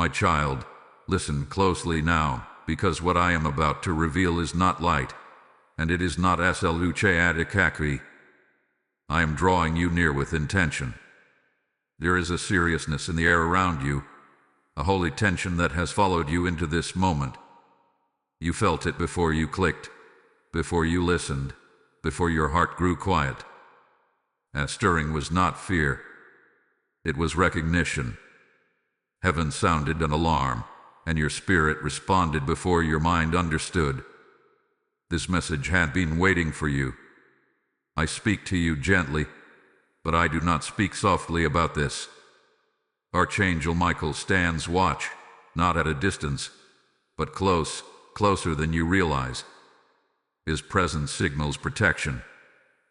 My child, listen closely now, because what I am about to reveal is not light, and it is not sluche adikakri. I am drawing you near with intention. There is a seriousness in the air around you, a holy tension that has followed you into this moment. You felt it before you clicked, before you listened, before your heart grew quiet. That stirring was not fear. It was recognition. Heaven sounded an alarm, and your spirit responded before your mind understood. This message had been waiting for you. I speak to you gently, but I do not speak softly about this. Archangel Michael stands watch, not at a distance, but close, closer than you realize. His presence signals protection.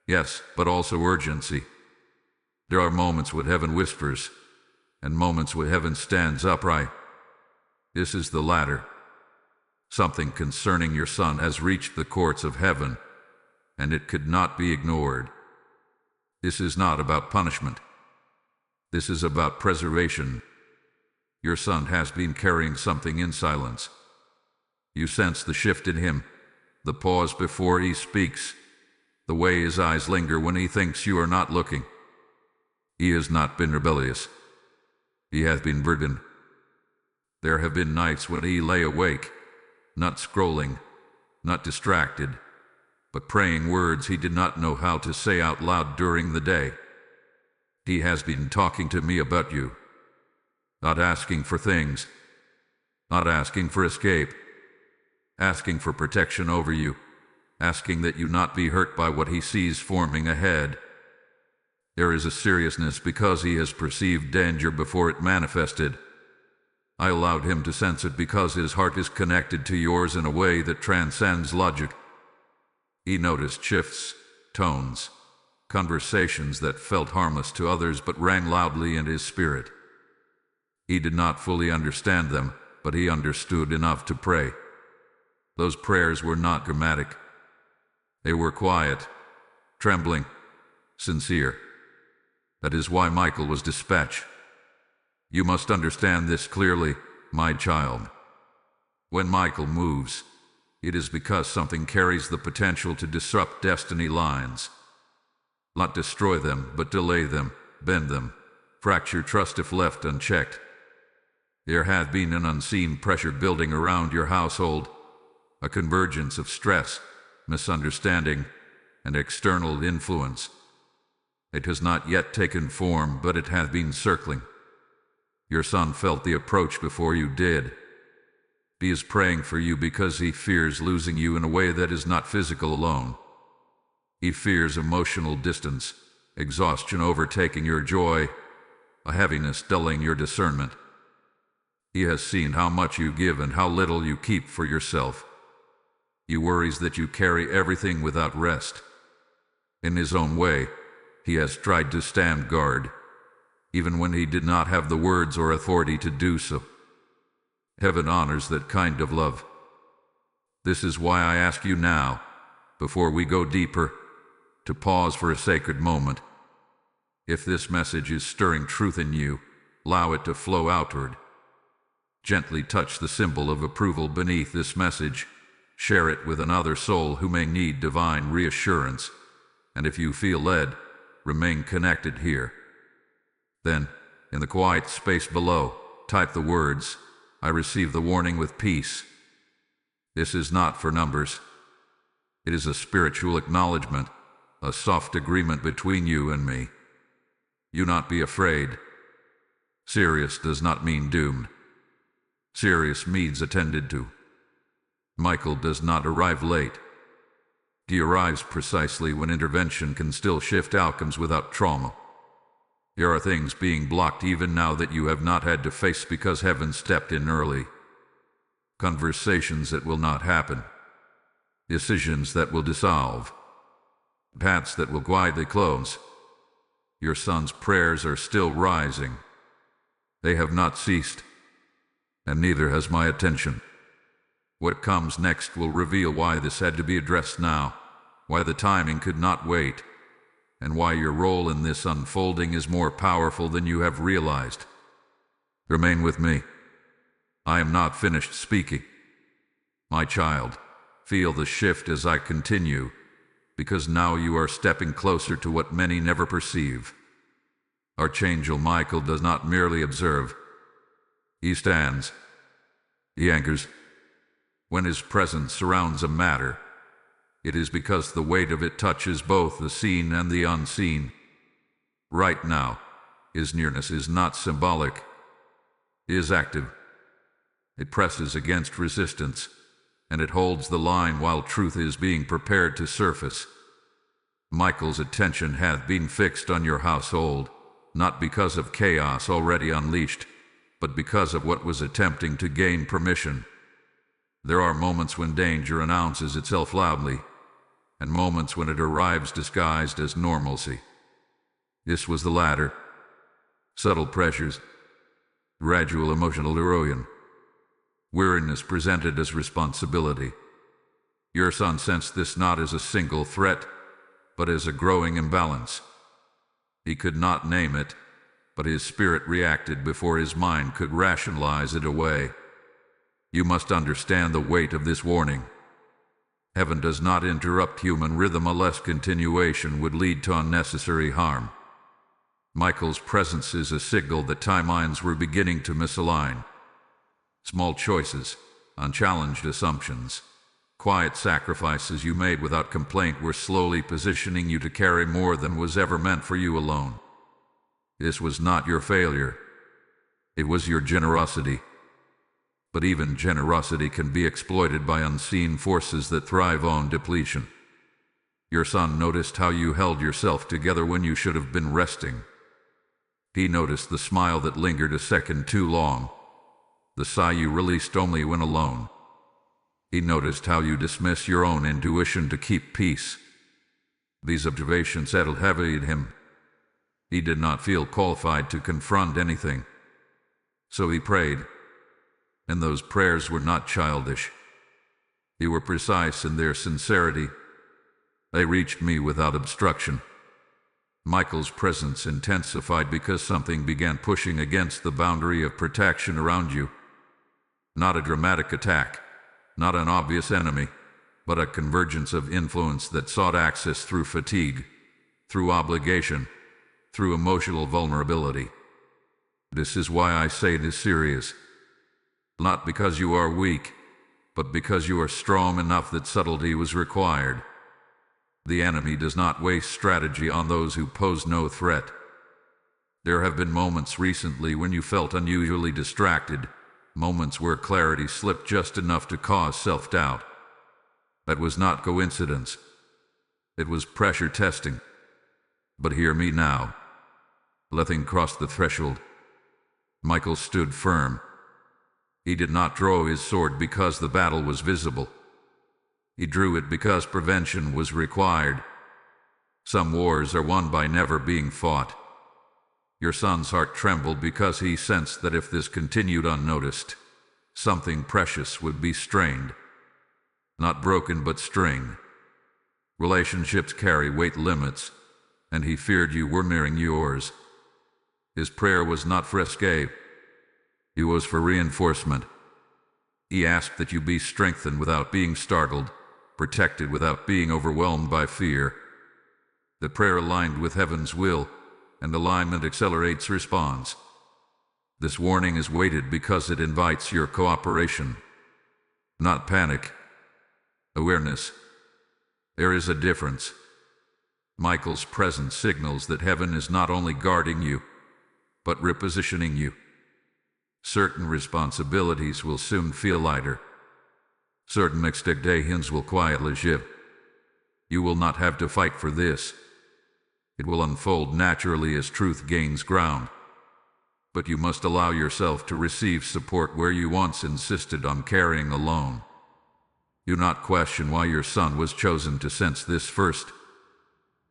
Yes, but also urgency. There are moments when heaven whispers, and moments when heaven stands upright. This is the latter. Something concerning your son has reached the courts of heaven, and it could not be ignored. This is not about punishment. This is about preservation. Your son has been carrying something in silence. You sense the shift in him, the pause before he speaks, the way his eyes linger when he thinks you are not looking. He has not been rebellious. He has been burdened. There have been nights when he lay awake, not scrolling, not distracted, but praying words he did not know how to say out loud during the day. He has been talking to me about you, not asking for things, not asking for escape, asking for protection over you, asking that you not be hurt by what he sees forming ahead. There is a seriousness because he has perceived danger before it manifested. I allowed him to sense it because his heart is connected to yours in a way that transcends logic. He noticed shifts, tones, conversations that felt harmless to others but rang loudly in his spirit. He did not fully understand them, but he understood enough to pray. Those prayers were not dramatic. They were quiet, trembling, sincere. That is why Michael was dispatched. You must understand this clearly, my child. When Michael moves, it is because something carries the potential to disrupt destiny lines. Not destroy them, but delay them, bend them, fracture trust if left unchecked. There has been an unseen pressure building around your household, a convergence of stress, misunderstanding, and external influence. It has not yet taken form, but it has been circling. Your son felt the approach before you did. He is praying for you because he fears losing you in a way that is not physical alone. He fears emotional distance, exhaustion overtaking your joy, a heaviness dulling your discernment. He has seen how much you give and how little you keep for yourself. He worries that you carry everything without rest. In his own way, he has tried to stand guard, even when he did not have the words or authority to do so. Heaven honors that kind of love. This is why I ask you now, before we go deeper, to pause for a sacred moment. If this message is stirring truth in you, allow it to flow outward. Gently touch the symbol of approval beneath this message. Share it with another soul who may need divine reassurance. And if you feel led, remain connected here. Then, in the quiet space below, type the words, "I receive the warning with peace." This is not for numbers. It is a spiritual acknowledgement, a soft agreement between you and me. You not be afraid. Serious does not mean doomed. Serious means attended to. Michael does not arrive late. He arrives precisely when intervention can still shift outcomes without trauma. There are things being blocked even now that you have not had to face because heaven stepped in early. Conversations that will not happen. Decisions that will dissolve. Paths that will quietly close. Your son's prayers are still rising. They have not ceased, and neither has my attention. What comes next will reveal why this had to be addressed now, why the timing could not wait, and why your role in this unfolding is more powerful than you have realized. Remain with me. I am not finished speaking. My child, feel the shift as I continue, because now you are stepping closer to what many never perceive. Archangel Michael does not merely observe. He stands. He anchors. When his presence surrounds a matter, it is because the weight of it touches both the seen and the unseen. Right now, his nearness is not symbolic. It is active. It presses against resistance, and it holds the line while truth is being prepared to surface. Michael's attention hath been fixed on your household, not because of chaos already unleashed, but because of what was attempting to gain permission. There are moments when danger announces itself loudly, and moments when it arrives disguised as normalcy. This was the latter. Subtle pressures, gradual emotional erosion, weariness presented as responsibility. Your son sensed this not as a single threat, but as a growing imbalance. He could not name it, but his spirit reacted before his mind could rationalize it away. You must understand the weight of this warning. Heaven does not interrupt human rhythm unless continuation would lead to unnecessary harm. Michael's presence is a signal that timelines were beginning to misalign. Small choices, unchallenged assumptions, quiet sacrifices you made without complaint were slowly positioning you to carry more than was ever meant for you alone. This was not your failure. It was your generosity. But even generosity can be exploited by unseen forces that thrive on depletion. Your son noticed how you held yourself together when you should have been resting. He noticed the smile that lingered a second too long, the sigh you released only when alone. He noticed how you dismiss your own intuition to keep peace. These observations settled heavily in him. He did not feel qualified to confront anything. So he prayed. And those prayers were not childish. They were precise in their sincerity. They reached me without obstruction. Michael's presence intensified because something began pushing against the boundary of protection around you. Not a dramatic attack, not an obvious enemy, but a convergence of influence that sought access through fatigue, through obligation, through emotional vulnerability. This is why I say it is serious. Not because you are weak, but because you are strong enough that subtlety was required. The enemy does not waste strategy on those who pose no threat. There have been moments recently when you felt unusually distracted, moments where clarity slipped just enough to cause self-doubt. That was not coincidence. It was pressure testing. But hear me now. Nothing crossed the threshold. Michael stood firm. He did not draw his sword because the battle was visible. He drew it because prevention was required. Some wars are won by never being fought. Your son's heart trembled because he sensed that if this continued unnoticed, something precious would be strained. Not broken, but strained. Relationships carry weight limits, and he feared you were nearing yours. His prayer was not for escape. It was for reinforcement. He asked that you be strengthened without being startled, protected without being overwhelmed by fear. The prayer aligned with heaven's will, and alignment accelerates response. This warning is weighted because it invites your cooperation. Not panic. Awareness. There is a difference. Michael's presence signals that heaven is not only guarding you, but repositioning you. Certain responsibilities will soon feel lighter. Certain expectations will quietly shift. You will not have to fight for this. It will unfold naturally as truth gains ground. But you must allow yourself to receive support where you once insisted on carrying alone. Do not question why your son was chosen to sense this first.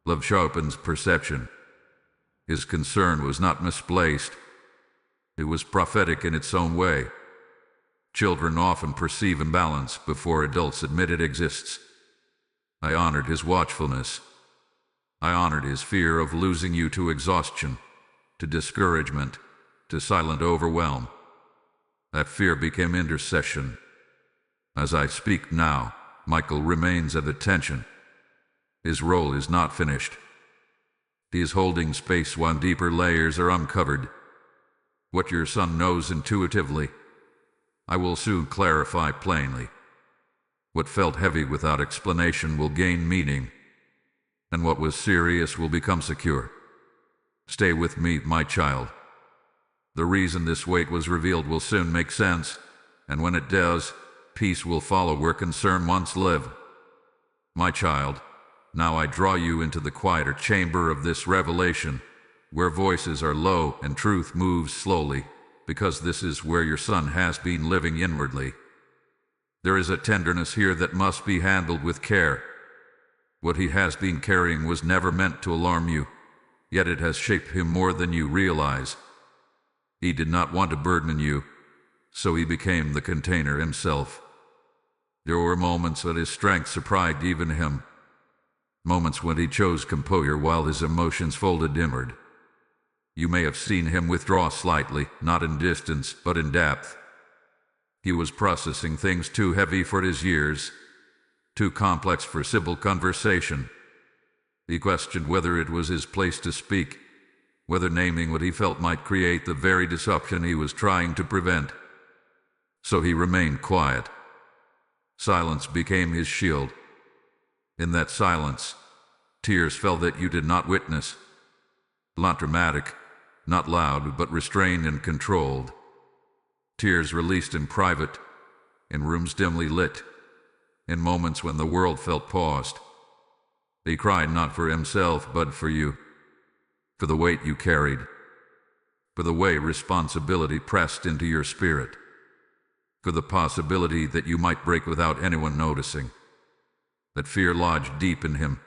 Love sharpens perception. His concern was not misplaced. It was prophetic in its own way. Children often perceive imbalance before adults admit it exists. I honored his watchfulness. I honored his fear of losing you to exhaustion, to discouragement, to silent overwhelm. That fear became intercession. As I speak now, Michael remains at attention. His role is not finished. He is holding space while deeper layers are uncovered. What your son knows intuitively, I will soon clarify plainly. What felt heavy without explanation will gain meaning, and what was serious will become secure. Stay with me, my child. The reason this weight was revealed will soon make sense, and when it does, peace will follow where concern once lived. My child, now I draw you into the quieter chamber of this revelation, where voices are low and truth moves slowly, because this is where your son has been living inwardly. There is a tenderness here that must be handled with care. What he has been carrying was never meant to alarm you, yet it has shaped him more than you realize. He did not want to burden you, so he became the container himself. There were moments when his strength surprised even him, moments when he chose composure while his emotions folded inward. You may have seen him withdraw slightly, not in distance, but in depth. He was processing things too heavy for his years, too complex for simple conversation. He questioned whether it was his place to speak, whether naming what he felt might create the very disruption he was trying to prevent. So he remained quiet. Silence became his shield. In that silence, tears fell that you did not witness. Not dramatic, not loud, but restrained and controlled. Tears released in private, in rooms dimly lit, in moments when the world felt paused. He cried not for himself, but for you, for the weight you carried, for the way responsibility pressed into your spirit, for the possibility that you might break without anyone noticing. That fear lodged deep in him,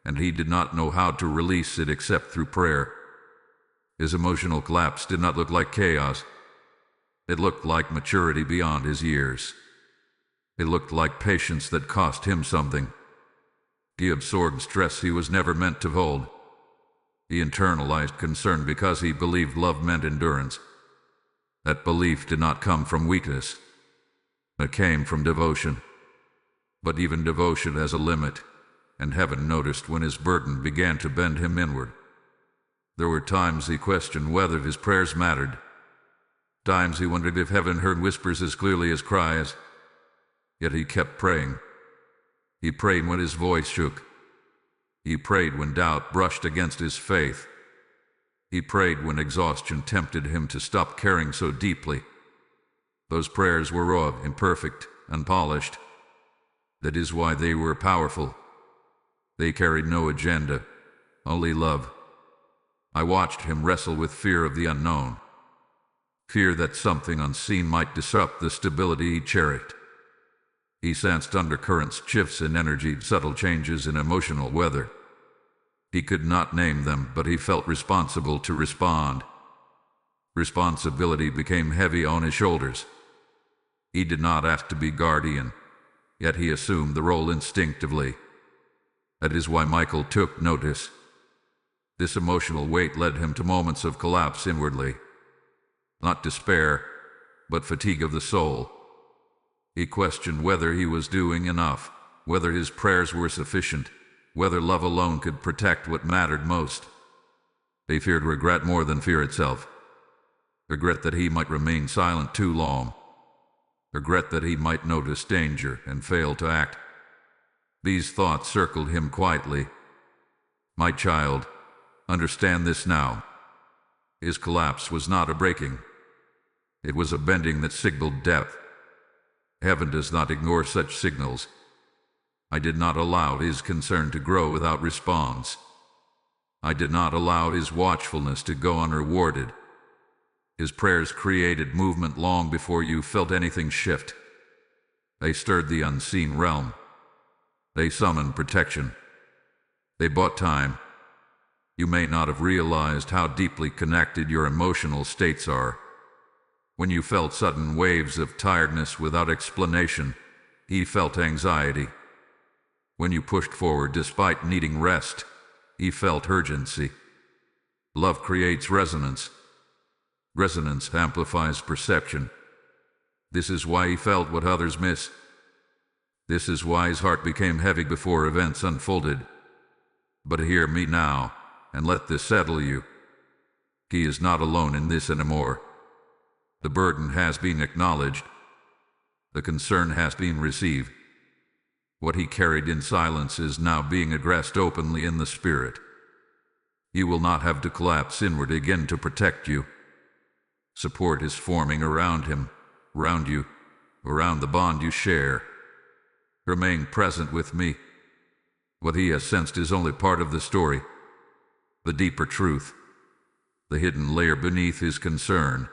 and he did not know how to release it except through prayer. His emotional collapse did not look like chaos. It looked like maturity beyond his years. It looked like patience that cost him something. He absorbed stress he was never meant to hold. He internalized concern because he believed love meant endurance. That belief did not come from weakness. It came from devotion. But even devotion has a limit, and heaven noticed when his burden began to bend him inward. There were times he questioned whether his prayers mattered. Times he wondered if heaven heard whispers as clearly as cries. Yet he kept praying. He prayed when his voice shook. He prayed when doubt brushed against his faith. He prayed when exhaustion tempted him to stop caring so deeply. Those prayers were raw, imperfect, unpolished. That is why they were powerful. They carried no agenda, only love. I watched him wrestle with fear of the unknown. Fear that something unseen might disrupt the stability he cherished. He sensed undercurrents, shifts in energy, subtle changes in emotional weather. He could not name them, but he felt responsible to respond. Responsibility became heavy on his shoulders. He did not ask to be guardian, yet he assumed the role instinctively. That is why Michael took notice. This emotional weight led him to moments of collapse inwardly. Not despair, but fatigue of the soul. He questioned whether he was doing enough, whether his prayers were sufficient, whether love alone could protect what mattered most. He feared regret more than fear itself. Regret that he might remain silent too long. Regret that he might notice danger and fail to act. These thoughts circled him quietly. My child, understand this now. His collapse was not a breaking. It was a bending that signaled depth. Heaven does not ignore such signals. I did not allow his concern to grow without response. I did not allow his watchfulness to go unrewarded. His prayers created movement long before you felt anything shift. They stirred the unseen realm. They summoned protection. They bought time. You may not have realized how deeply connected your emotional states are. When you felt sudden waves of tiredness without explanation, he felt anxiety. When you pushed forward despite needing rest, he felt urgency. Love creates resonance. Resonance amplifies perception. This is why he felt what others miss. This is why his heart became heavy before events unfolded. But hear me now, and let this settle you. He is not alone in this anymore. The burden has been acknowledged. The concern has been received. What he carried in silence is now being addressed openly in the spirit. You will not have to collapse inward again to protect you. Support is forming around him, around you, around the bond you share. Remain present with me. What he has sensed is only part of the story. The deeper truth, the hidden layer beneath his concern,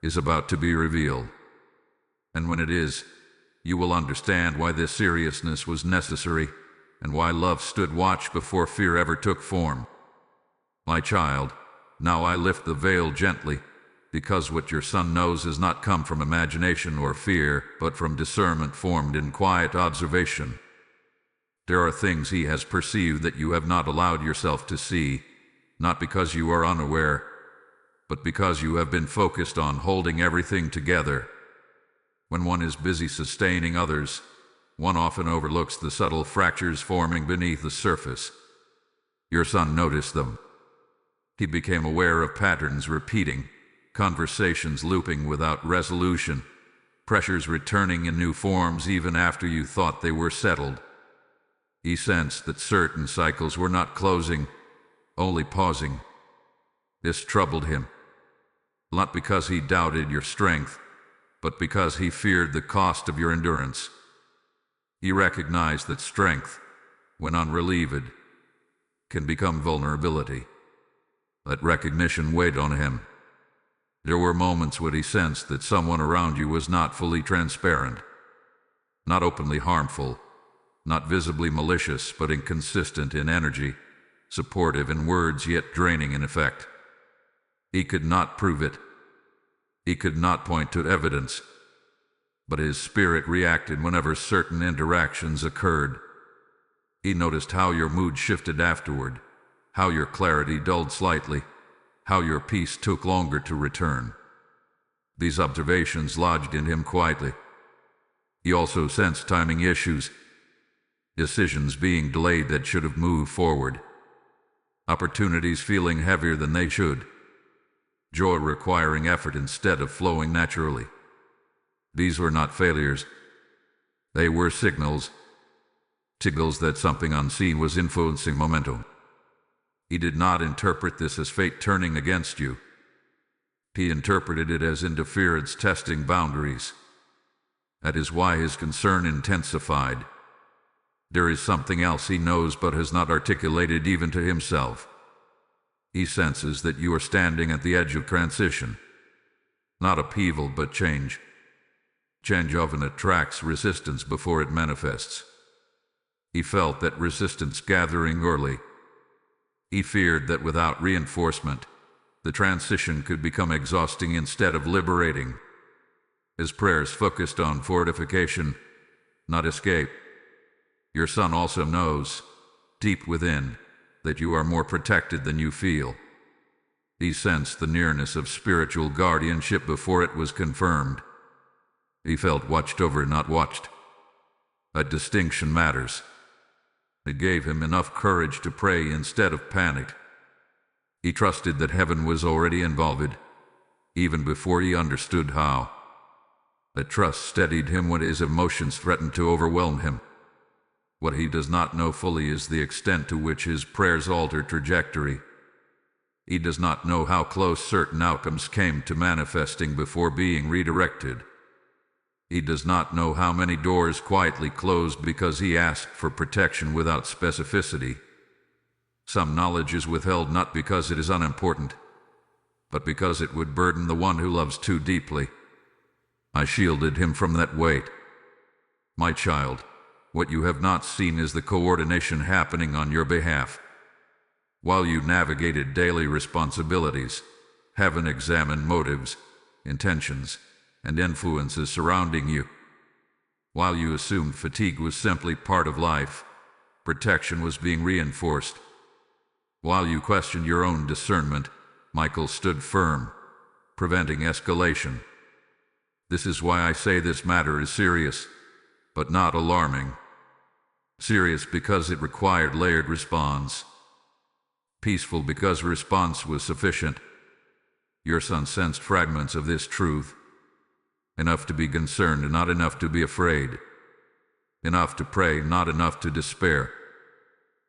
is about to be revealed. And when it is, you will understand why this seriousness was necessary and why love stood watch before fear ever took form. My child, now I lift the veil gently, because what your son knows has not come from imagination or fear, but from discernment formed in quiet observation. There are things he has perceived that you have not allowed yourself to see, not because you are unaware, but because you have been focused on holding everything together. When one is busy sustaining others, one often overlooks the subtle fractures forming beneath the surface. Your son noticed them. He became aware of patterns repeating, conversations looping without resolution, pressures returning in new forms even after you thought they were settled. He sensed that certain cycles were not closing, only pausing. This troubled him, not because he doubted your strength, but because he feared the cost of your endurance. He recognized that strength, when unrelieved, can become vulnerability. That recognition weighed on him. There were moments when he sensed that someone around you was not fully transparent, not openly harmful, not visibly malicious, but inconsistent in energy, supportive in words yet draining in effect. He could not prove it. He could not point to evidence, but his spirit reacted whenever certain interactions occurred. He noticed how your mood shifted afterward, how your clarity dulled slightly, how your peace took longer to return. These observations lodged in him quietly. He also sensed timing issues, decisions being delayed that should have moved forward, opportunities feeling heavier than they should, joy requiring effort instead of flowing naturally. These were not failures. They were signals that something unseen was influencing momentum. He did not interpret this as fate turning against you. He interpreted it as interference testing boundaries. That is why his concern intensified. There is something else he knows but has not articulated even to himself. He senses that you are standing at the edge of transition. Not upheaval, but change. Change often attracts resistance before it manifests. He felt that resistance gathering early. He feared that without reinforcement, the transition could become exhausting instead of liberating. His prayers focused on fortification, not escape. Your son also knows, deep within, that you are more protected than you feel. He sensed the nearness of spiritual guardianship before it was confirmed. He felt watched over, not watched. That distinction matters. It gave him enough courage to pray instead of panic. He trusted that heaven was already involved, even before he understood how. That trust steadied him when his emotions threatened to overwhelm him. What he does not know fully is the extent to which his prayers altered trajectory. He does not know how close certain outcomes came to manifesting before being redirected. He does not know how many doors quietly closed because he asked for protection without specificity. Some knowledge is withheld not because it is unimportant, but because it would burden the one who loves too deeply. I shielded him from that weight. My child, what you have not seen is the coordination happening on your behalf. While you navigated daily responsibilities, heaven examined motives, intentions, and influences surrounding you. While you assumed fatigue was simply part of life, protection was being reinforced. While you questioned your own discernment, Michael stood firm, preventing escalation. This is why I say this matter is serious, but not alarming. Serious because it required layered response. Peaceful because response was sufficient. Your son sensed fragments of this truth. Enough to be concerned and not enough to be afraid. Enough to pray, not enough to despair.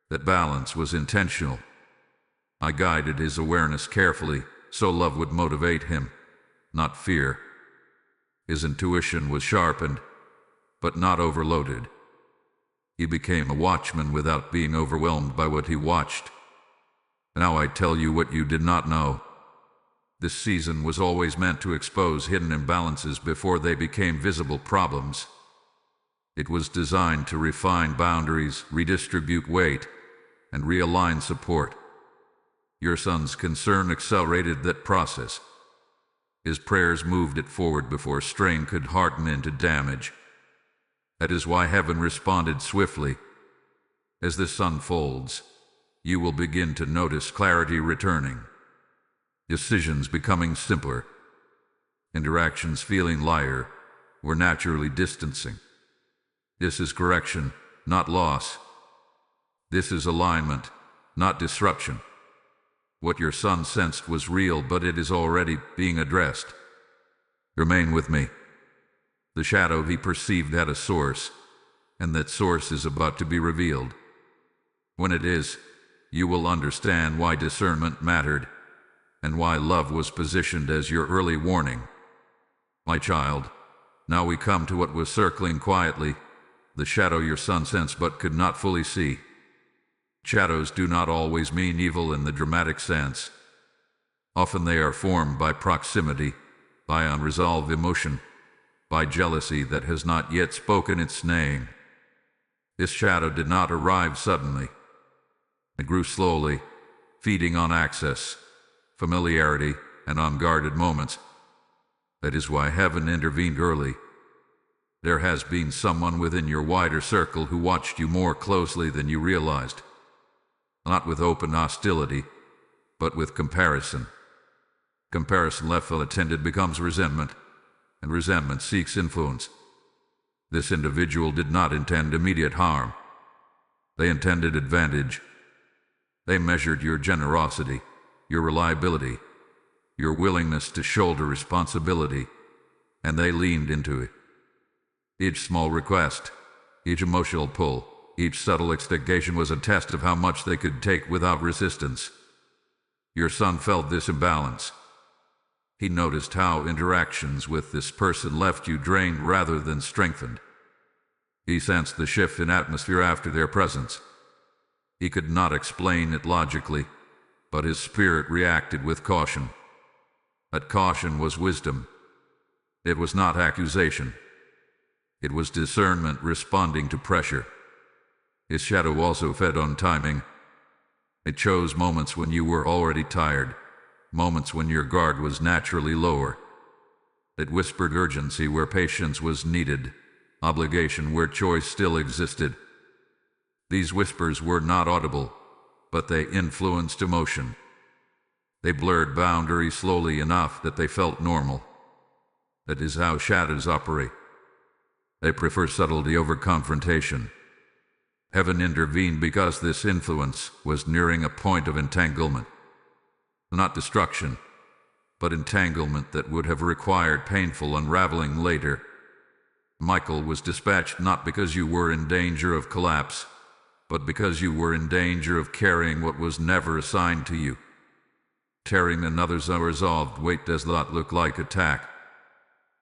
That balance was intentional. I guided his awareness carefully, so love would motivate him, not fear. His intuition was sharpened, but not overloaded. He became a watchman without being overwhelmed by what he watched. Now I tell you what you did not know. This season was always meant to expose hidden imbalances before they became visible problems. It was designed to refine boundaries, redistribute weight, and realign support. Your son's concern accelerated that process. His prayers moved it forward before strain could harden into damage. That is why heaven responded swiftly. As this unfolds, you will begin to notice clarity returning. Decisions becoming simpler. Interactions feeling lighter or naturally distancing. This is correction, not loss. This is alignment, not disruption. What your son sensed was real, but it is already being addressed. Remain with me. The shadow he perceived had a source, and that source is about to be revealed. When it is, you will understand why discernment mattered, and why love was positioned as your early warning. My child, now we come to what was circling quietly, the shadow your son sensed but could not fully see. Shadows do not always mean evil in the dramatic sense. Often they are formed by proximity, by unresolved emotion, by jealousy that has not yet spoken its name. This shadow did not arrive suddenly. It grew slowly, feeding on access, familiarity, and unguarded moments. That is why heaven intervened early. There has been someone within your wider circle who watched you more closely than you realized. Not with open hostility, but with comparison. Comparison left unattended becomes resentment, and resentment seeks influence. This individual did not intend immediate harm. They intended advantage. They measured your generosity, your reliability, your willingness to shoulder responsibility, and they leaned into it. Each small request, each emotional pull, each subtle instigation was a test of how much they could take without resistance. Your son felt this imbalance. He noticed how interactions with this person left you drained rather than strengthened. He sensed the shift in atmosphere after their presence. He could not explain it logically, but his spirit reacted with caution. That caution was wisdom. It was not accusation. It was discernment responding to pressure. His shadow also fed on timing. It chose moments when you were already tired, moments when your guard was naturally lower. It whispered urgency where patience was needed, obligation where choice still existed. These whispers were not audible, but they influenced emotion. They blurred boundaries slowly enough that they felt normal. That is how shadows operate. They prefer subtlety over confrontation. Heaven intervened because this influence was nearing a point of entanglement. Not destruction, but entanglement that would have required painful unraveling later. Michael was dispatched not because you were in danger of collapse, but because you were in danger of carrying what was never assigned to you. Tearing another's unresolved weight does not look like attack.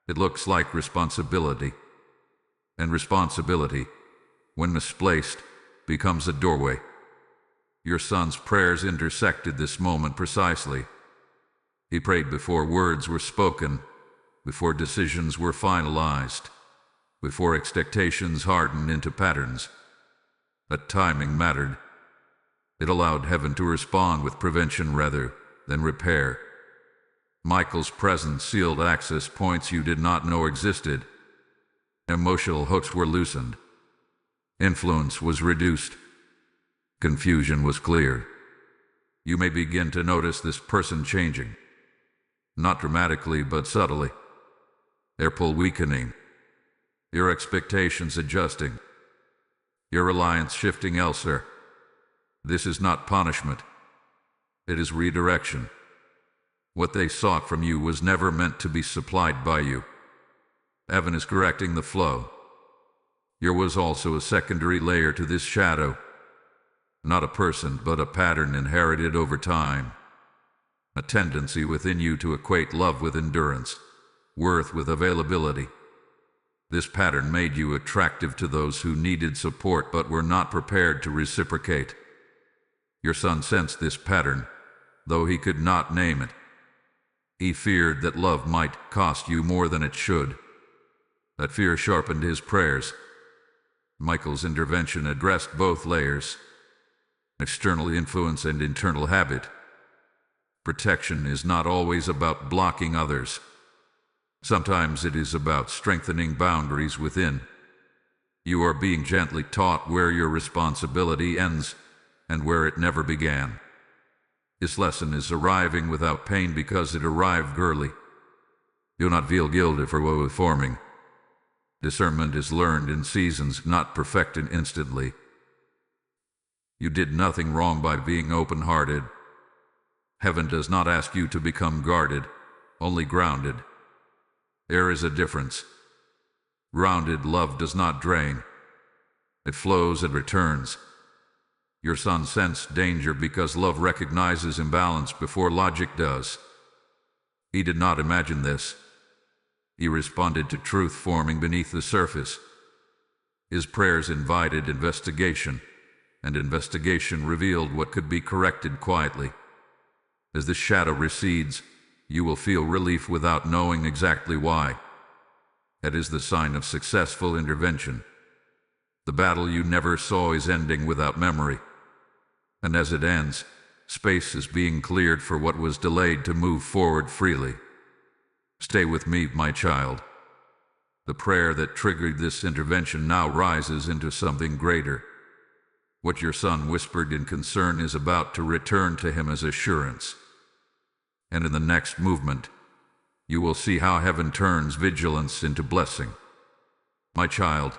It looks like responsibility. And responsibility, when misplaced, becomes a doorway. Your son's prayers intersected this moment precisely. He prayed before words were spoken, before decisions were finalized, before expectations hardened into patterns. That timing mattered. It allowed heaven to respond with prevention rather than repair. Michael's presence sealed access points you did not know existed. Emotional hooks were loosened. Influence was reduced. Confusion was cleared. You may begin to notice this person changing. Not dramatically, but subtly. their pull weakening, your expectations adjusting, your reliance shifting elsewhere. This is not punishment. It is redirection. What they sought from you was never meant to be supplied by you. Heaven is correcting the flow. There was also a secondary layer to this shadow. Not a person, but a pattern inherited over time. A tendency within you to equate love with endurance, worth with availability. This pattern made you attractive to those who needed support but were not prepared to reciprocate. Your son sensed this pattern, though he could not name it. He feared that love might cost you more than it should. That fear sharpened his prayers. Michael's intervention addressed both layers, external influence and internal habit. Protection is not always about blocking others. Sometimes it is about strengthening boundaries within. You are being gently taught where your responsibility ends and where it never began. This lesson is arriving without pain because it arrived early. Do not feel guilty for what was forming. Discernment is learned in seasons, not perfected instantly. You did nothing wrong by being open-hearted. Heaven does not ask you to become guarded, only grounded. There is a difference. Grounded love does not drain. It flows and returns. Your son sensed danger because love recognizes imbalance before logic does. He did not imagine this. He responded to truth forming beneath the surface. His prayers invited investigation, and investigation revealed what could be corrected quietly. As the shadow recedes, you will feel relief without knowing exactly why. That is the sign of successful intervention. The battle you never saw is ending without memory. And as it ends, space is being cleared for what was delayed to move forward freely. Stay with me, my child. The prayer that triggered this intervention now rises into something greater. What your son whispered in concern is about to return to him as assurance. And in the next movement, you will see how heaven turns vigilance into blessing. My child,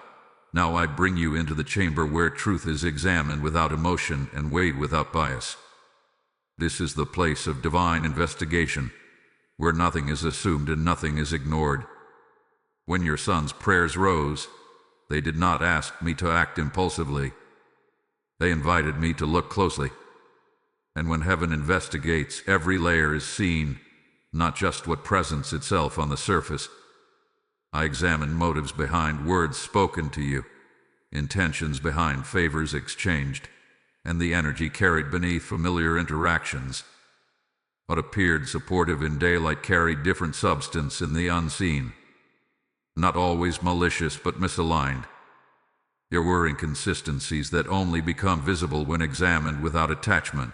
now I bring you into the chamber where truth is examined without emotion and weighed without bias. This is the place of divine investigation, where nothing is assumed and nothing is ignored. When your son's prayers rose, they did not ask me to act impulsively. They invited me to look closely. And when heaven investigates, every layer is seen, not just what presents itself on the surface. I examine motives behind words spoken to you, intentions behind favors exchanged, and the energy carried beneath familiar interactions. What appeared supportive in daylight carried different substance in the unseen. Not always malicious, but misaligned. There were inconsistencies that only become visible when examined without attachment.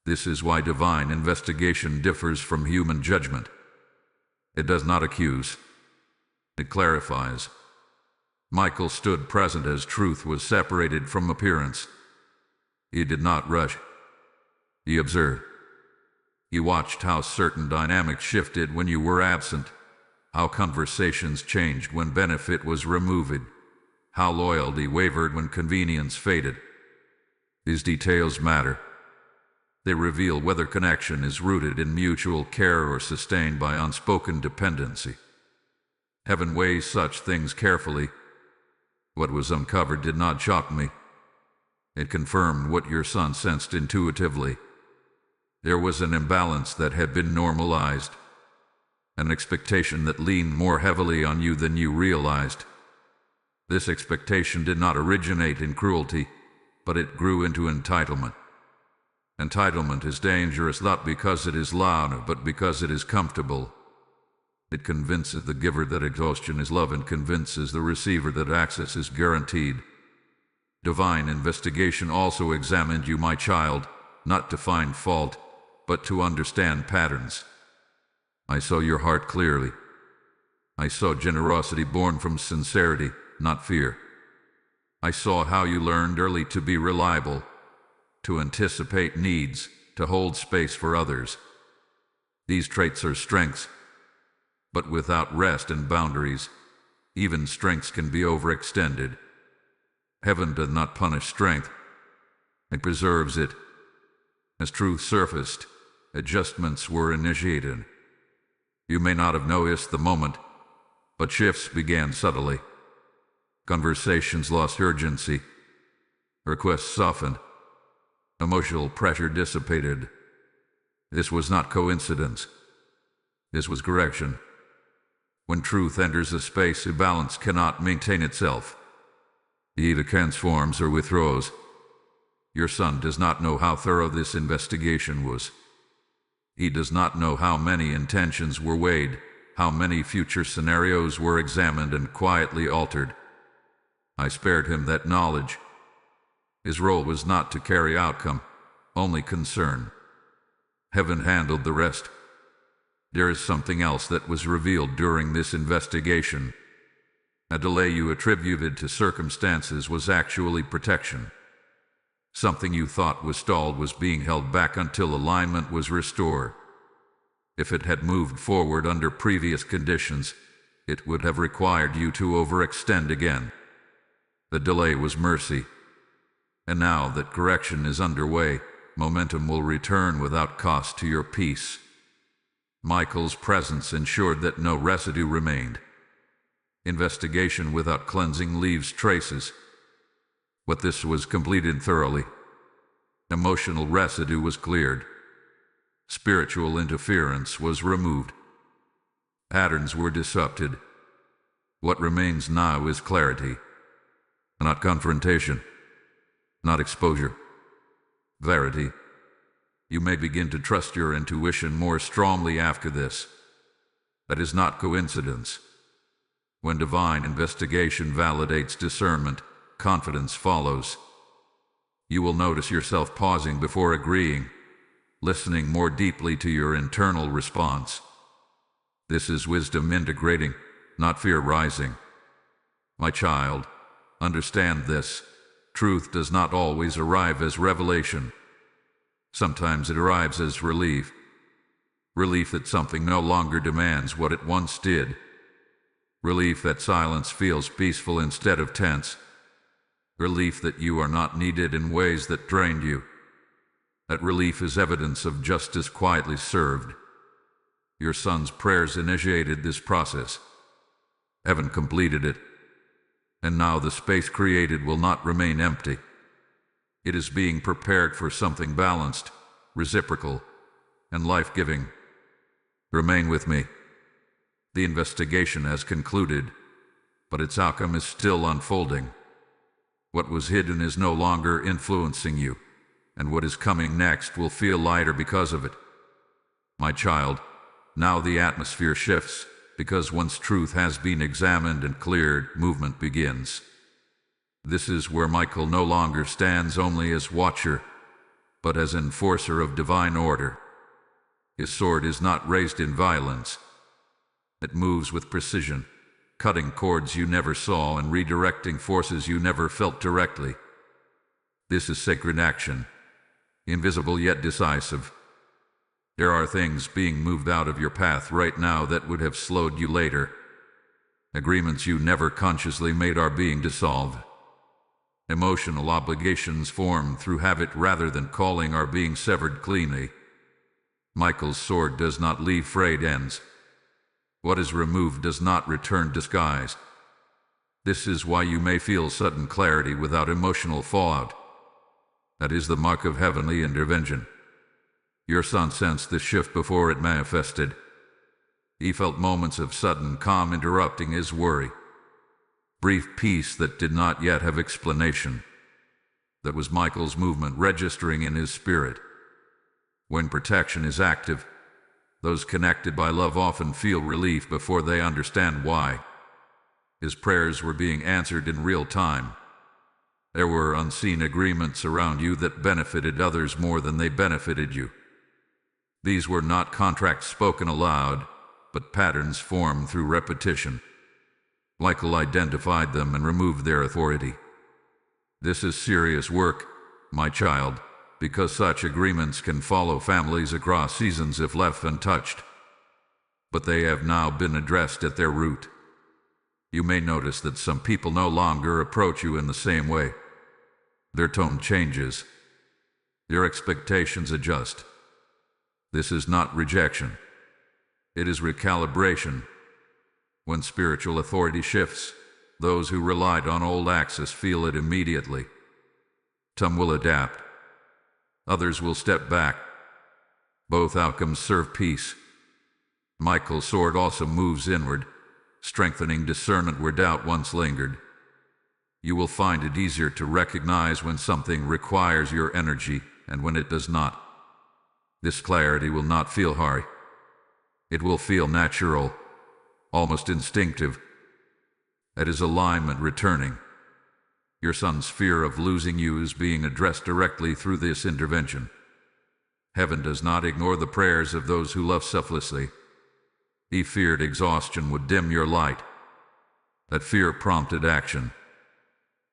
This is why divine investigation differs from human judgment. It does not accuse. It clarifies. Michael stood present as truth was separated from appearance. He did not rush. He observed. He watched how certain dynamics shifted when you were absent, how conversations changed when benefit was removed, how loyalty wavered when convenience faded. These details matter. They reveal whether connection is rooted in mutual care or sustained by unspoken dependency. Heaven weighs such things carefully. What was uncovered did not shock me. It confirmed what your son sensed intuitively. There was an imbalance that had been normalized, an expectation that leaned more heavily on you than you realized. This expectation did not originate in cruelty, but it grew into entitlement. Entitlement is dangerous not because it is loud, but because it is comfortable. It convinces the giver that exhaustion is love and convinces the receiver that access is guaranteed. Divine investigation also examined you, my child, not to find fault, but to understand patterns. I saw your heart clearly. I saw generosity born from sincerity, not fear. I saw how you learned early to be reliable, to anticipate needs, to hold space for others. These traits are strengths. But without rest and boundaries, even strength can be overextended. Heaven does not punish strength, it preserves it. As truth surfaced, adjustments were initiated. You may not have noticed the moment, but shifts began subtly. Conversations lost urgency. Requests softened. Emotional pressure dissipated. This was not coincidence. This was correction. When truth enters a space, a balance cannot maintain itself. It either transforms or withdraws. Your son does not know how thorough this investigation was. He does not know how many intentions were weighed, how many future scenarios were examined and quietly altered. I spared him that knowledge. His role was not to carry outcome, only concern. Heaven handled the rest. There is something else that was revealed during this investigation. A delay you attributed to circumstances was actually protection. Something you thought was stalled was being held back until alignment was restored. If it had moved forward under previous conditions, it would have required you to overextend again. The delay was mercy. And now that correction is underway, momentum will return without cost to your peace. Michael's presence ensured that no residue remained. Investigation without cleansing leaves traces. But this was completed thoroughly. Emotional residue was cleared. Spiritual interference was removed. Patterns were disrupted. What remains now is clarity, not confrontation, not exposure. Verity. You may begin to trust your intuition more strongly after this. That is not coincidence. When divine investigation validates discernment, confidence follows. You will notice yourself pausing before agreeing, listening more deeply to your internal response. This is wisdom integrating, not fear rising. My child, understand this. Truth does not always arrive as revelation. Sometimes it arrives as relief. Relief that something no longer demands what it once did. Relief that silence feels peaceful instead of tense. Relief that you are not needed in ways that drained you. That relief is evidence of justice quietly served. Your son's prayers initiated this process. Heaven completed it. And now the space created will not remain empty. It is being prepared for something balanced, reciprocal, and life-giving. Remain with me. The investigation has concluded, but its outcome is still unfolding. What was hidden is no longer influencing you, and what is coming next will feel lighter because of it. My child, now the atmosphere shifts, because once truth has been examined and cleared, movement begins. This is where Michael no longer stands only as watcher, but as enforcer of divine order. His sword is not raised in violence. It moves with precision, cutting cords you never saw and redirecting forces you never felt directly. This is sacred action, invisible yet decisive. There are things being moved out of your path right now that would have slowed you later. Agreements you never consciously made are being dissolved. Emotional obligations formed through habit rather than calling are being severed cleanly. Michael's sword does not leave frayed ends. What is removed does not return disguised. This is why you may feel sudden clarity without emotional fallout. That is the mark of heavenly intervention. Your son sensed this shift before it manifested. He felt moments of sudden calm interrupting his worry. Brief peace that did not yet have explanation. That was Michael's movement registering in his spirit. When protection is active, those connected by love often feel relief before they understand why. His prayers were being answered in real time. There were unseen agreements around you that benefited others more than they benefited you. These were not contracts spoken aloud, but patterns formed through repetition. Michael identified them and removed their authority. This is serious work, my child, because such agreements can follow families across seasons if left untouched. but they have now been addressed at their root. You may notice that some people no longer approach you in the same way. Their tone changes. Your expectations adjust. This is not rejection. It is recalibration. When spiritual authority shifts, those who relied on old access feel it immediately. Some will adapt. Others will step back. Both outcomes serve peace. Michael's sword also moves inward, strengthening discernment where doubt once lingered. You will find it easier to recognize when something requires your energy and when it does not. This clarity will not feel hard. It will feel natural, almost instinctive. That is alignment returning. Your son's fear of losing you is being addressed directly through this intervention. Heaven does not ignore the prayers of those who love selflessly. He feared exhaustion would dim your light. That fear prompted action.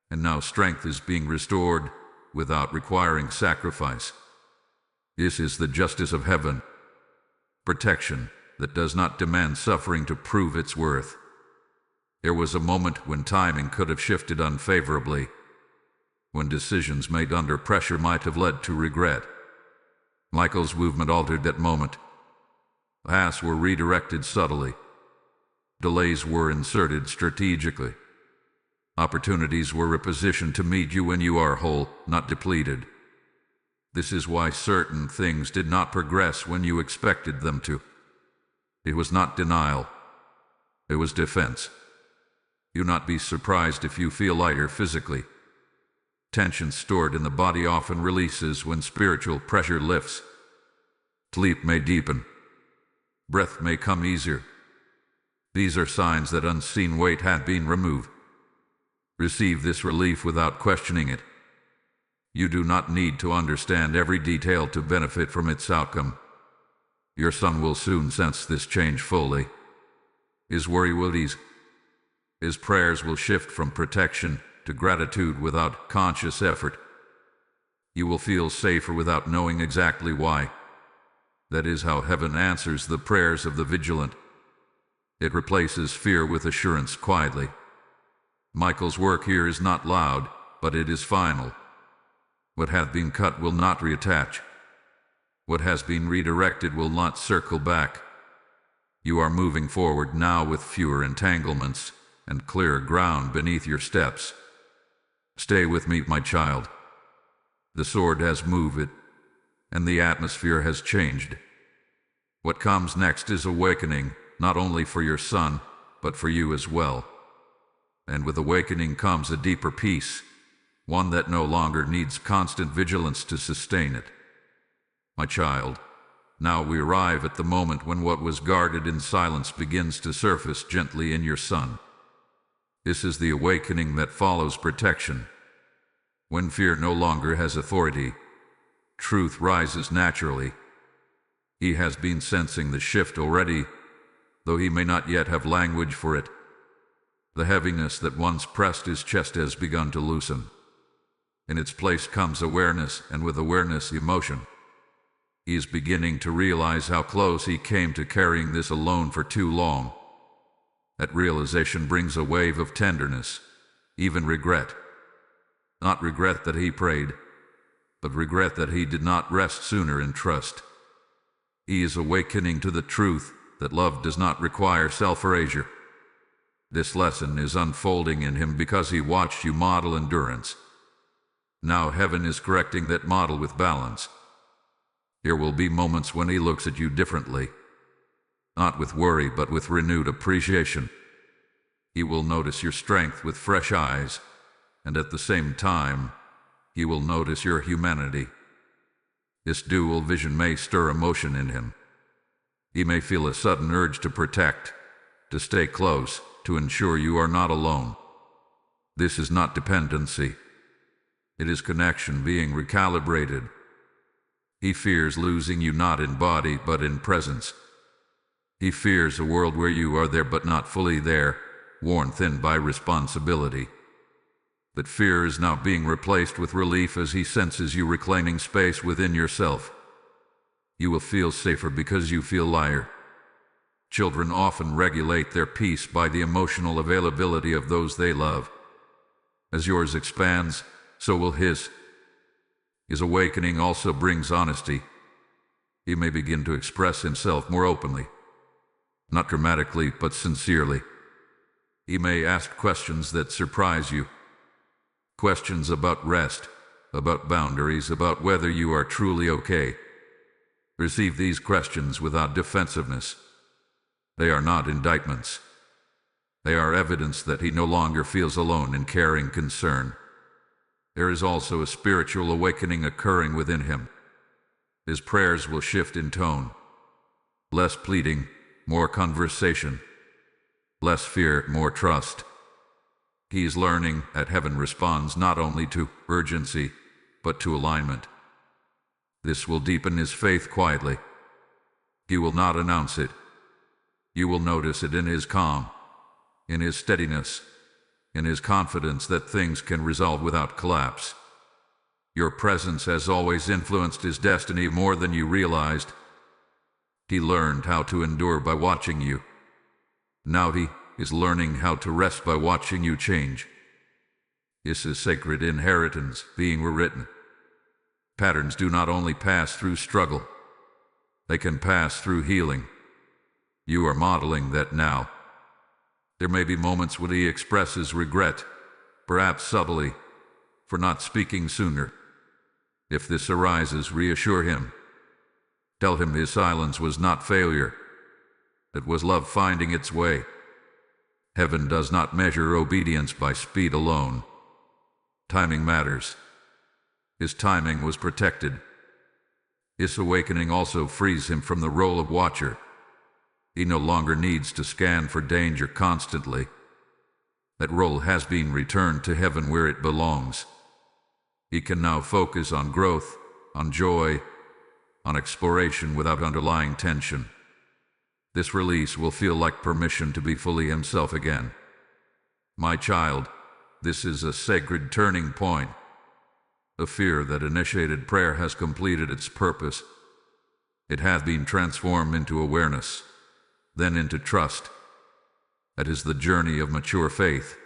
And now strength is being restored without requiring sacrifice. This is the justice of heaven. Protection that does not demand suffering to prove its worth. There was a moment when timing could have shifted unfavorably, when decisions made under pressure might have led to regret. Michael's movement altered that moment. Paths were redirected subtly. Delays were inserted strategically. Opportunities were repositioned to meet you when you are whole, not depleted. This is why certain things did not progress when you expected them to. It was not denial. It was defense. Do not be surprised if you feel lighter physically. Tension stored in the body often releases when spiritual pressure lifts. Sleep may deepen. Breath may come easier. These are signs that unseen weight had been removed. Receive this relief without questioning it. You do not need to understand every detail to benefit from its outcome. Your son will soon sense this change fully. His worry will ease. His prayers will shift from protection to gratitude without conscious effort. You will feel safer without knowing exactly why. That is how heaven answers the prayers of the vigilant. It replaces fear with assurance quietly. Michael's work here is not loud, but it is final. What hath been cut will not reattach. What has been redirected will not circle back. You are moving forward now with fewer entanglements and clearer ground beneath your steps. Stay with me, my child. The sword has moved, and the atmosphere has changed. What comes next is awakening, not only for your son, but for you as well. And with awakening comes a deeper peace, one that no longer needs constant vigilance to sustain it. My child, now we arrive at the moment when what was guarded in silence begins to surface gently in your son. This is the awakening that follows protection. When fear no longer has authority, truth rises naturally. He has been sensing the shift already, though he may not yet have language for it. The heaviness that once pressed his chest has begun to loosen. In its place comes awareness, and with awareness, emotion. He is beginning to realize how close he came to carrying this alone for too long. That realization brings a wave of tenderness, even regret. Not regret that he prayed, but regret that he did not rest sooner in trust. He is awakening to the truth that love does not require self-erasure. This lesson is unfolding in him because he watched you model endurance. Now heaven is correcting that model with balance. There will be moments when he looks at you differently. Not with worry, but with renewed appreciation. He will notice your strength with fresh eyes, and at the same time, he will notice your humanity. This dual vision may stir emotion in him. He may feel a sudden urge to protect, to stay close, to ensure you are not alone. This is not dependency. It is connection being recalibrated. He fears losing you not in body but in presence. He fears a world where you are there but not fully there, worn thin by responsibility. But fear is now being replaced with relief as he senses you reclaiming space within yourself. You will feel safer because you feel lighter. Children often regulate their peace by the emotional availability of those they love. As yours expands, so will his. His awakening also brings honesty. He may begin to express himself more openly, not dramatically, but sincerely. He may ask questions that surprise you. Questions about rest, about boundaries, about whether you are truly okay. Receive these questions without defensiveness. They are not indictments. They are evidence that he no longer feels alone in caring concern. There is also a spiritual awakening occurring within him. His prayers will shift in tone. Less pleading, more conversation. Less fear, more trust. He is learning that heaven responds not only to urgency, but to alignment. This will deepen his faith quietly. He will not announce it. You will notice it in his calm, in his steadiness, in his confidence that things can resolve without collapse. Your presence has always influenced his destiny more than you realized. He learned how to endure by watching you. Now he is learning how to rest by watching you change. This is sacred inheritance being rewritten. Patterns do not only pass through struggle, they can pass through healing. You are modeling that now. There may be moments when he expresses regret, perhaps subtly, for not speaking sooner. If this arises, reassure him. Tell him his silence was not failure. It was love finding its way. Heaven does not measure obedience by speed alone. Timing matters. His timing was protected. His awakening also frees him from the role of watcher. He no longer needs to scan for danger constantly. That role has been returned to heaven where it belongs. He can now focus on growth, on joy, on exploration without underlying tension. This release will feel like permission to be fully himself again. My child, this is a sacred turning point. The fear that initiated prayer has completed its purpose. It has been transformed into awareness, then into trust. That is the journey of mature faith.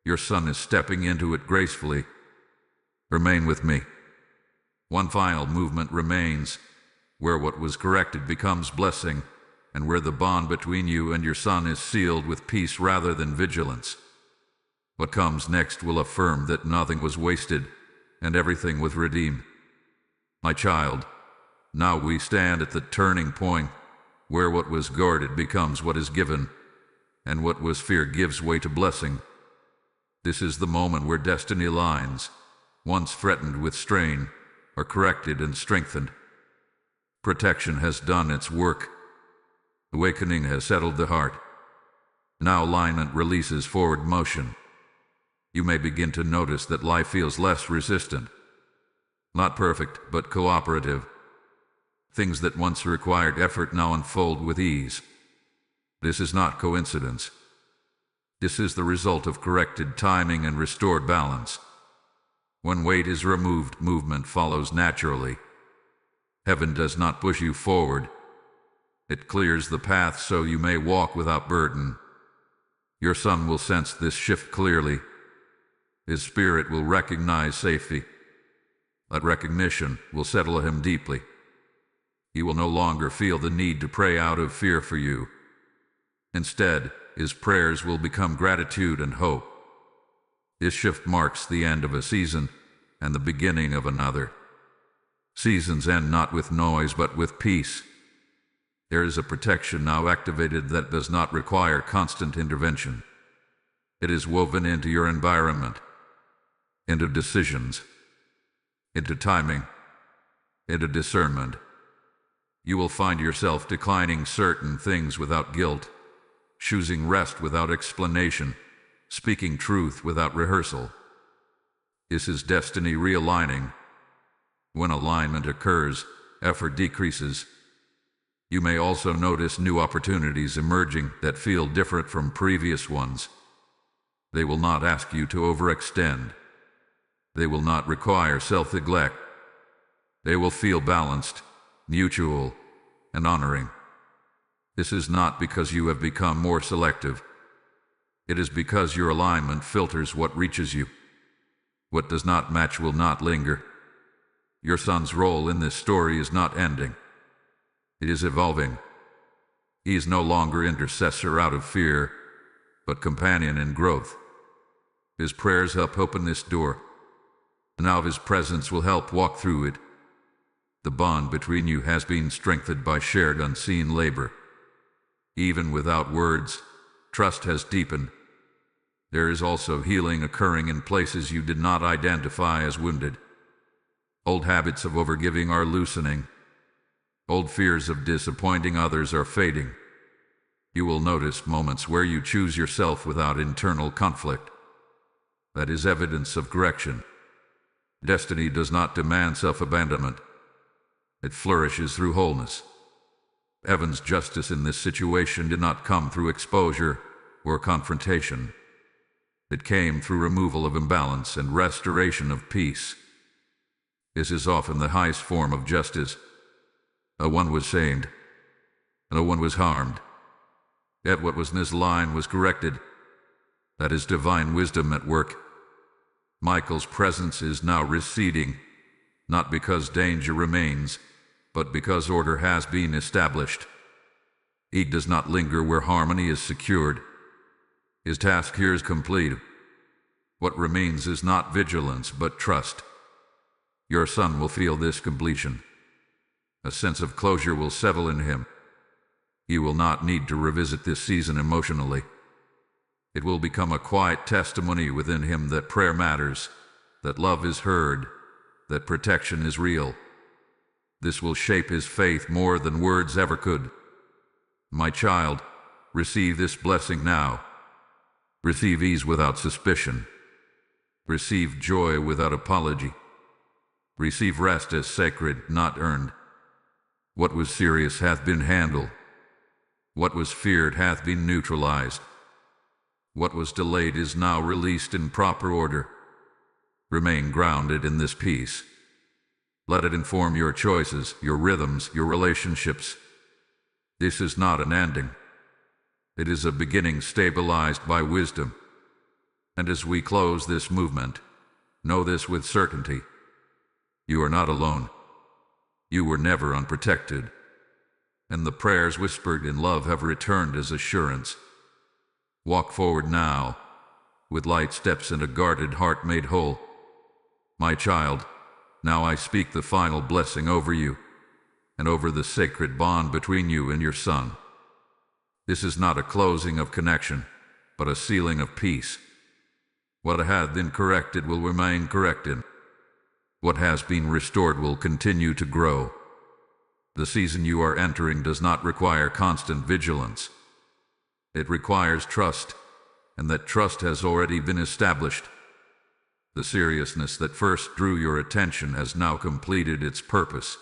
Your son is stepping into it gracefully. Remain with me. One final movement remains, where what was corrected becomes blessing, and where the bond between you and your son is sealed with peace rather than vigilance. What comes next will affirm that nothing was wasted, and everything was redeemed. My child, now we stand at the turning point, where what was guarded becomes what is given, and what was fear gives way to blessing. This is the moment where destiny lines, once threatened with strain, are corrected and strengthened. Protection has done its work. Awakening has settled the heart. Now alignment releases forward motion. You may begin to notice that life feels less resistant. Not perfect, but cooperative. Things that once required effort now unfold with ease. This is not coincidence. This is the result of corrected timing and restored balance. When weight is removed, movement follows naturally. Heaven does not push you forward. It clears the path so you may walk without burden. Your son will sense this shift clearly. His spirit will recognize safety. That recognition will settle him deeply. He will no longer feel the need to pray out of fear for you. Instead, his prayers will become gratitude and hope. This shift marks the end of a season and the beginning of another. Seasons end not with noise but with peace. There is a protection now activated that does not require constant intervention. It is woven into your environment, into decisions, into timing, into discernment. You will find yourself declining certain things without guilt, choosing rest without explanation, speaking truth without rehearsal. This is destiny realigning. When alignment occurs, effort decreases. You may also notice new opportunities emerging that feel different from previous ones. They will not ask you to overextend. They will not require self-neglect. They will feel balanced, mutual, and honoring. This is not because you have become more selective. It is because your alignment filters what reaches you. What does not match will not linger. Your son's role in this story is not ending. It is evolving. He is no longer intercessor out of fear, but companion in growth. His prayers help open this door. Now his presence will help walk through it. The bond between you has been strengthened by shared unseen labor. Even without words, trust has deepened. There is also healing occurring in places you did not identify as wounded. Old habits of overgiving are loosening. Old fears of disappointing others are fading. You will notice moments where you choose yourself without internal conflict. That is evidence of correction. Destiny does not demand self-abandonment. It flourishes through wholeness. Heaven's justice in this situation did not come through exposure or confrontation. It came through removal of imbalance and restoration of peace. This is often the highest form of justice. No one was shamed. No one was harmed. Yet what was misaligned was corrected. That is divine wisdom at work. Michael's presence is now receding, not because danger remains, but because order has been established. He does not linger where harmony is secured. His task here is complete. What remains is not vigilance, but trust. Your son will feel this completion. A sense of closure will settle in him. He will not need to revisit this season emotionally. It will become a quiet testimony within him that prayer matters, that love is heard, that protection is real. This will shape his faith more than words ever could. My child, receive this blessing now. Receive ease without suspicion. Receive joy without apology. Receive rest as sacred, not earned. What was serious hath been handled. What was feared hath been neutralized. What was delayed is now released in proper order. Remain grounded in this peace. Let it inform your choices, your rhythms, your relationships. This is not an ending. It is a beginning stabilized by wisdom. And as we close this movement, know this with certainty. You are not alone. You were never unprotected. And the prayers whispered in love have returned as assurance. Walk forward now, with light steps and a guarded heart made whole. My child, now I speak the final blessing over you, and over the sacred bond between you and your son. This is not a closing of connection, but a sealing of peace. What had been corrected will remain corrected. What has been restored will continue to grow. The season you are entering does not require constant vigilance. It requires trust, and that trust has already been established. The seriousness that first drew your attention has now completed its purpose.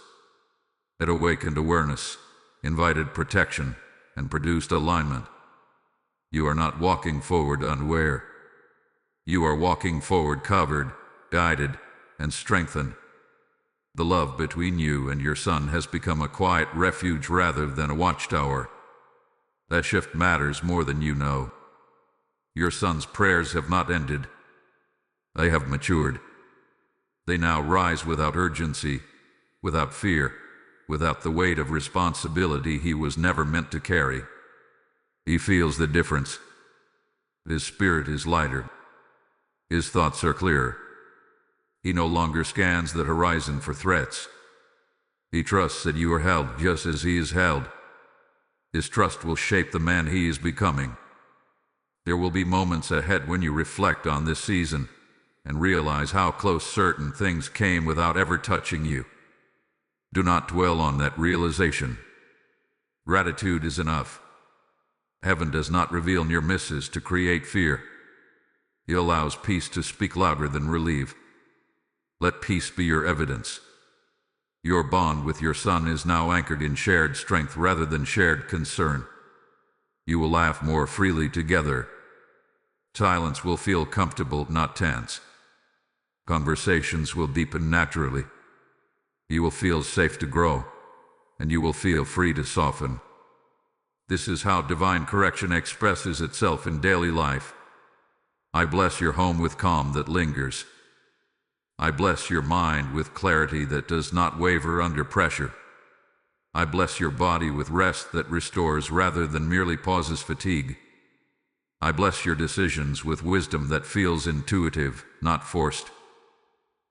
It awakened awareness, invited protection, and produced alignment. You are not walking forward unaware. You are walking forward covered, guided, and strengthened. The love between you and your son has become a quiet refuge rather than a watchtower. That shift matters more than you know. Your son's prayers have not ended. They have matured. They now rise without urgency, without fear, without the weight of responsibility he was never meant to carry. He feels the difference. His spirit is lighter. His thoughts are clearer. He no longer scans the horizon for threats. He trusts that you are held just as he is held. His trust will shape the man he is becoming. There will be moments ahead when you reflect on this season and realize how close certain things came without ever touching you. Do not dwell on that realization. Gratitude is enough. Heaven does not reveal near misses to create fear. He allows peace to speak louder than relief. Let peace be your evidence. Your bond with your son is now anchored in shared strength rather than shared concern. You will laugh more freely together. Silence will feel comfortable, not tense. Conversations will deepen naturally. You will feel safe to grow, and you will feel free to soften. This is how divine correction expresses itself in daily life. I bless your home with calm that lingers. I bless your mind with clarity that does not waver under pressure. I bless your body with rest that restores rather than merely pauses fatigue. I bless your decisions with wisdom that feels intuitive, not forced.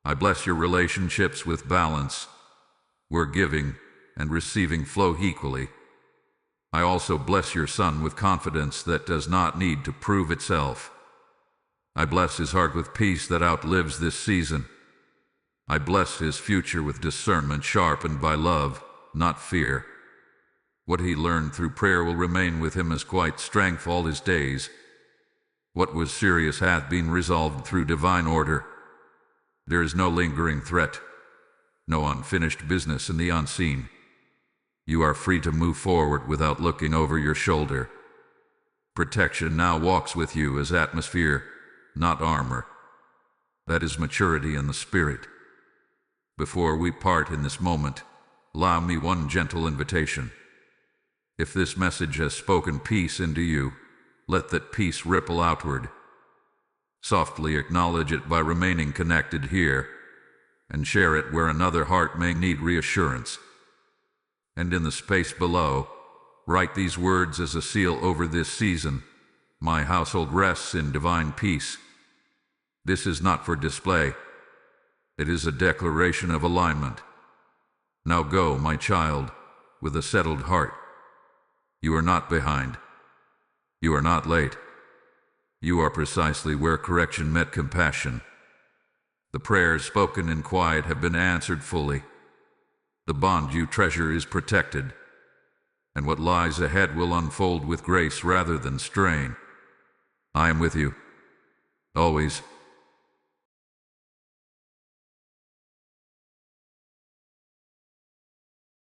I bless your relationships with balance, where giving and receiving flow equally. I also bless your son with confidence that does not need to prove itself. I bless his heart with peace that outlives this season. I bless his future with discernment sharpened by love, not fear. What he learned through prayer will remain with him as quiet strength all his days. What was serious hath been resolved through divine order. There is no lingering threat, no unfinished business in the unseen. You are free to move forward without looking over your shoulder. Protection now walks with you as atmosphere, not armor. That is maturity in the spirit. Before we part in this moment, allow me one gentle invitation. If this message has spoken peace into you, let that peace ripple outward. Softly acknowledge it by remaining connected here, and share it where another heart may need reassurance. And in the space below, write these words as a seal over this season. My household rests in divine peace. This is not for display. It is a declaration of alignment. Now go, my child, with a settled heart. You are not behind. You are not late. You are precisely where correction met compassion. The prayers spoken in quiet have been answered fully. The bond you treasure is protected, and what lies ahead will unfold with grace rather than strain. I am with you, always.